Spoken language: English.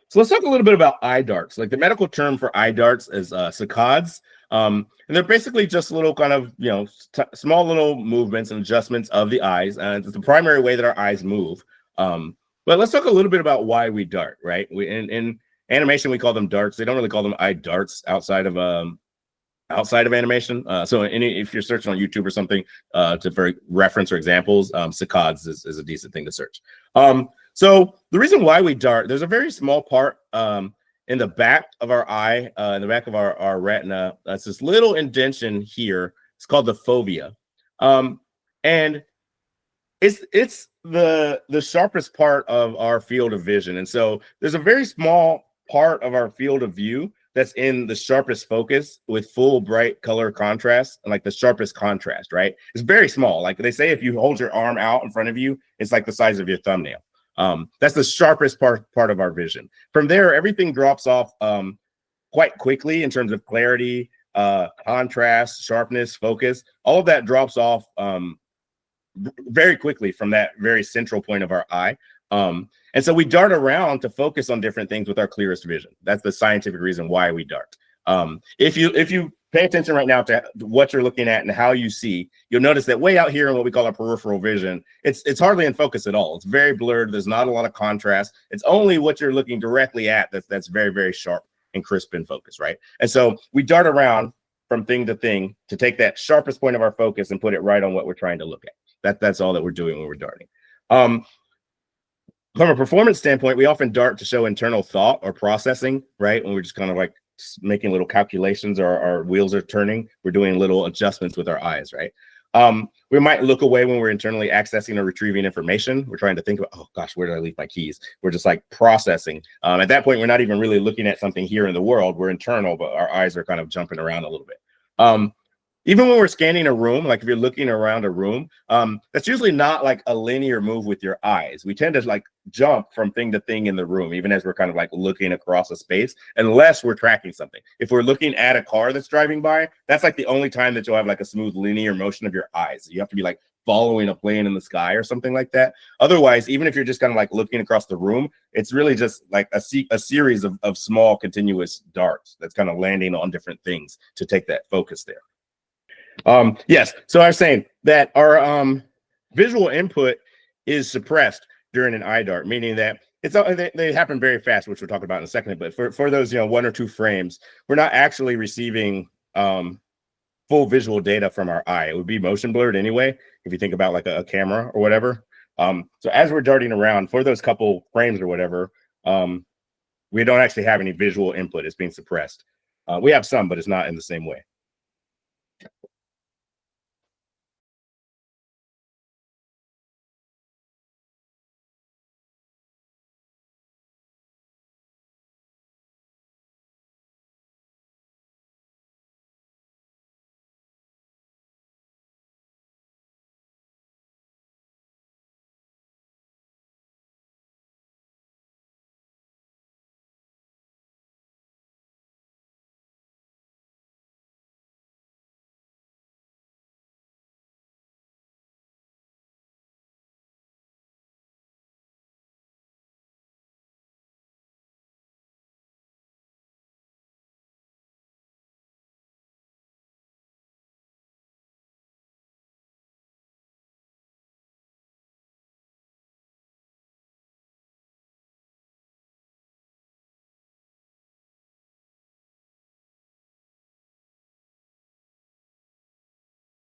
So let's talk a little bit about eye darts. Like the medical term for eye darts is saccades. And they're basically just little kind of, small little movements and adjustments of the eyes. And it's the primary way that our eyes move. But let's talk a little bit about why we dart, right? In animation, we call them darts. They don't really call them eye darts outside of animation. So if you're searching on YouTube or something for reference or examples, saccades is a decent thing to search. So the reason why we dart, there's a very small part in the back of our eye, in the back of our retina. That's this little indentation here. It's called the fovea. And it's the sharpest part of our field of vision. And so there's a very small part of our field of view that's in the sharpest focus with full bright color contrast and like the sharpest contrast, right? It's very small. Like they say, if you hold your arm out in front of you, it's like the size of your thumbnail. That's the sharpest part of our vision. From there, everything drops off quite quickly in terms of clarity, contrast, sharpness, focus. All of that drops off very quickly from that very central point of our eye. And so we dart around to focus on different things with our clearest vision. That's the scientific reason why we dart. If you pay attention right now to what you're looking at and how you see, you'll notice that way out here in what we call our peripheral vision, it's hardly in focus at all. It's very blurred. There's not a lot of contrast. It's only what you're looking directly at that's very, very sharp and crisp in focus, right? And so we dart around from thing to thing to take that sharpest point of our focus and put it right on what we're trying to look at. That's all that we're doing when we're darting. From a performance standpoint, we often dart to show internal thought or processing, right? When we're just kind of like making little calculations, or our wheels are turning, we're doing little adjustments with our eyes, right? We might look away when we're internally accessing or retrieving information. We're trying to think about, oh gosh, where did I leave my keys? We're just like processing. At that point, we're not even really looking at something here in the world. We're internal, but our eyes are kind of jumping around a little bit. Even when we're scanning a room, like if you're looking around a room, that's usually not like a linear move with your eyes. We tend to like jump from thing to thing in the room, even as we're kind of like looking across a space, unless we're tracking something. If we're looking at a car that's driving by, that's like the only time that you'll have like a smooth linear motion of your eyes. You have to be like following a plane in the sky or something like that. Otherwise, even if you're just kind of like looking across the room, it's really just like a series of small continuous darts that's kind of landing on different things to take that focus there. Yes, so I was saying that our visual input is suppressed during an eye dart, meaning that they happen very fast, which we'll talk about in a second. But for those 1 or 2 frames, we're not actually receiving full visual data from our eye. It would be motion blurred anyway, if you think about like a camera or whatever. So as we're darting around for those couple frames or whatever, we don't actually have any visual input. It's being suppressed. We have some, but it's not in the same way.